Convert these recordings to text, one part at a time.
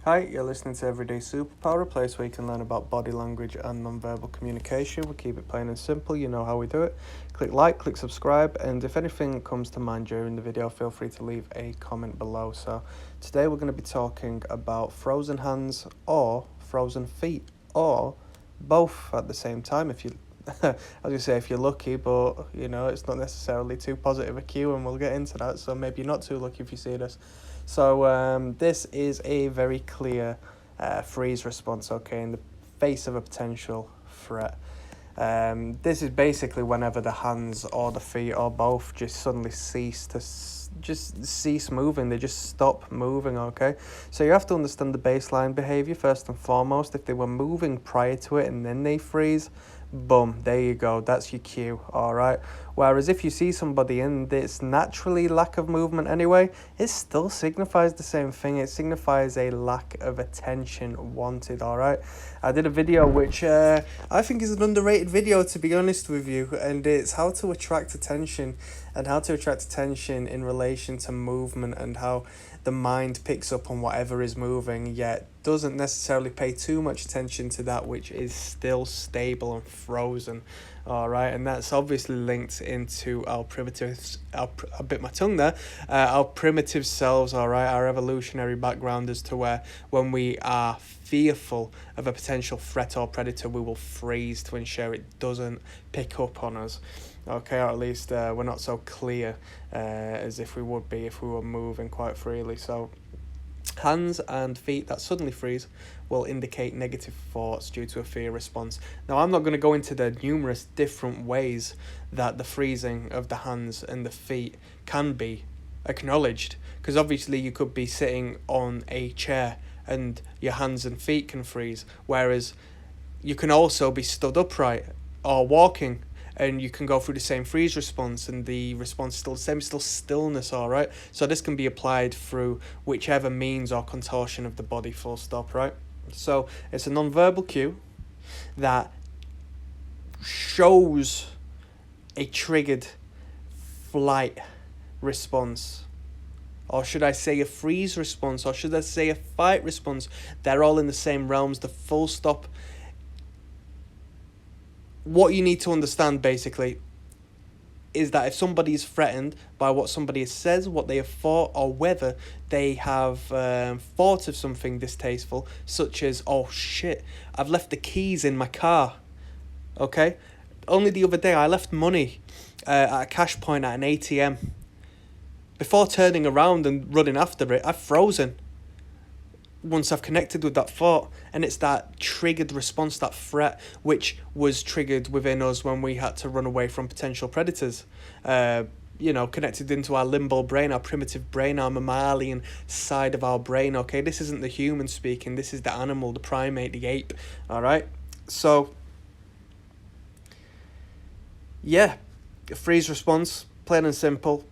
Hi, you're listening to Everyday Superpower, a place where you can learn about body language and non-verbal communication. We keep it plain and simple, you know how we do it. Click like, click subscribe, and if anything comes to mind during the video, feel free to leave a comment below. So today we're going to be talking about frozen hands or frozen feet, or both at the same time if you I was gonna say if you're lucky, but you know it's not necessarily too positive a cue, and we'll get into that. So maybe you're not too lucky if you see this. So this is a very clear freeze response, okay, in the face of a potential threat. This is basically whenever the hands or the feet or both just suddenly just cease moving. They just stop moving, okay? So you have to understand the baseline behavior first and foremost. If they were moving prior to it and then they freeze, boom, there you go. That's your cue, all right? Whereas if you see somebody and it's naturally lack of movement anyway, it still signifies the same thing. It signifies a lack of attention wanted, all right? I did a video which I think is an underrated video, to be honest with you, and it's how to attract attention and how to attract attention in relation to movement and how the mind picks up on whatever is moving, yet doesn't necessarily pay too much attention to that which is still stable and frozen. All right, and that's obviously linked into our primitives. I bit my tongue there. Our primitive selves, all right, our evolutionary background as to where when we are fearful of a potential threat or predator, we will freeze to ensure it doesn't pick up on us. Okay, or at least we're not so clear as if we would be if we were moving quite freely. So hands and feet that suddenly freeze will indicate negative thoughts due to a fear response. Now, I'm not going to go into the numerous different ways that the freezing of the hands and the feet can be acknowledged, because obviously you could be sitting on a chair and your hands and feet can freeze, whereas you can also be stood upright or walking and you can go through the same freeze response and the response is still the same, still stillness, all right? So this can be applied through whichever means or contortion of the body, full stop, right? So it's a non-verbal cue that shows a triggered flight response, or should I say a freeze response, or should I say a fight response. They're all in the same realms, the full stop. What you need to understand, basically, is that if somebody is threatened by what somebody says, what they have thought, or whether they have thought of something distasteful, such as, oh shit, I've left the keys in my car, okay? Only the other day I left money at a cash point at an ATM. Before turning around and running after it, I've frozen once I've connected with that thought, and it's that triggered response, that threat, which was triggered within us when we had to run away from potential predators. Connected into our limbo brain, our primitive brain, our mammalian side of our brain, okay? This isn't the human speaking, this is the animal, the primate, the ape, all right? So, yeah, freeze response, plain and simple.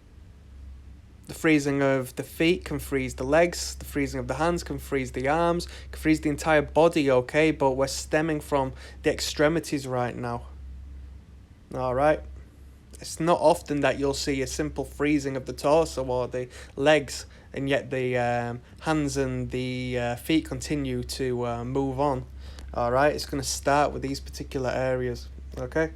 The freezing of the feet can freeze the legs, the freezing of the hands can freeze the arms, can freeze the entire body, okay? But we're stemming from the extremities right now. All right? It's not often that you'll see a simple freezing of the torso or the legs, and yet the hands and the feet continue to move on. All right? It's going to start with these particular areas, okay?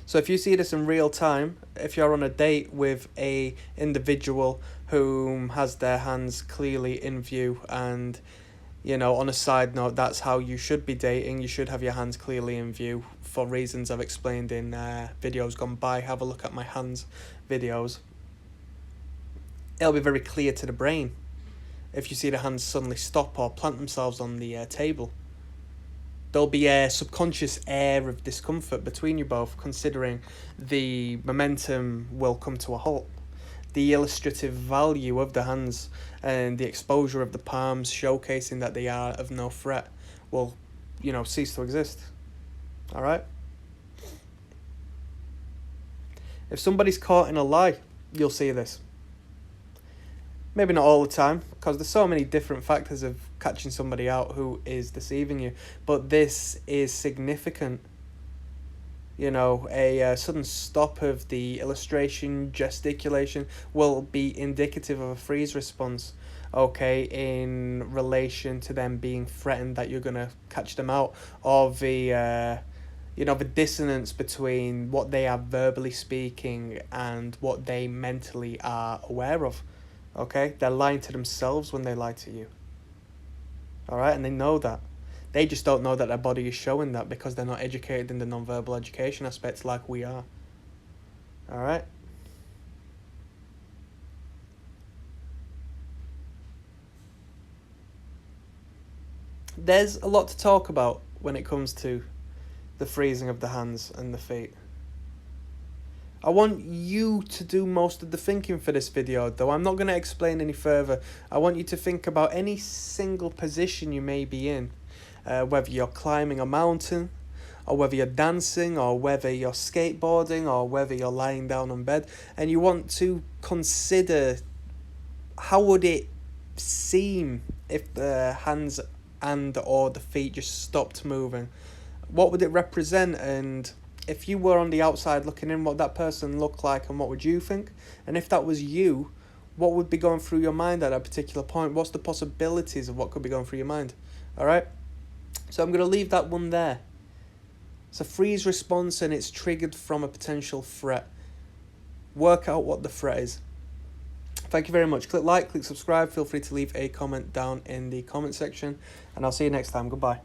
So if you see this in real time, if you're on a date with a individual who has their hands clearly in view, and, you know, on a side note, that's how you should be dating. You should have your hands clearly in view for reasons I've explained in videos gone by. Have a look at my hands videos. It'll be very clear to the brain if you see the hands suddenly stop or plant themselves on the table. There'll be a subconscious air of discomfort between you both, considering the momentum will come to a halt. The illustrative value of the hands and the exposure of the palms, showcasing that they are of no threat, will, cease to exist. All right? If somebody's caught in a lie, you'll see this. Maybe not all the time, because there's so many different factors of catching somebody out who is deceiving you. But this is significant. A sudden stop of the illustration, gesticulation will be indicative of a freeze response. okay, in relation to them being threatened that you're going to catch them out, or the the dissonance between what they are verbally speaking and what they mentally are aware of. Okay, they're lying to themselves when they lie to you. All right, and they know that. They just don't know that their body is showing that because they're not educated in the non-verbal education aspects like we are. All right. There's a lot to talk about when it comes to the freezing of the hands and the feet. I want you to do most of the thinking for this video, though. I'm not going to explain any further. I want you to think about any single position you may be in, whether you're climbing a mountain, or whether you're dancing, or whether you're skateboarding, or whether you're lying down on bed, and you want to consider how would it seem if the hands and or the feet just stopped moving. What would it represent? And if you were on the outside looking in, what that person looked like, and what would you think? And if that was you, what would be going through your mind at that particular point? What's the possibilities of what could be going through your mind? All right, so I'm going to leave that one there. It's a freeze response, and it's triggered from a potential threat. Work out what the threat is. Thank you very much. Click like, click subscribe. Feel free to leave a comment down in the comment section, and I'll see you next time. Goodbye.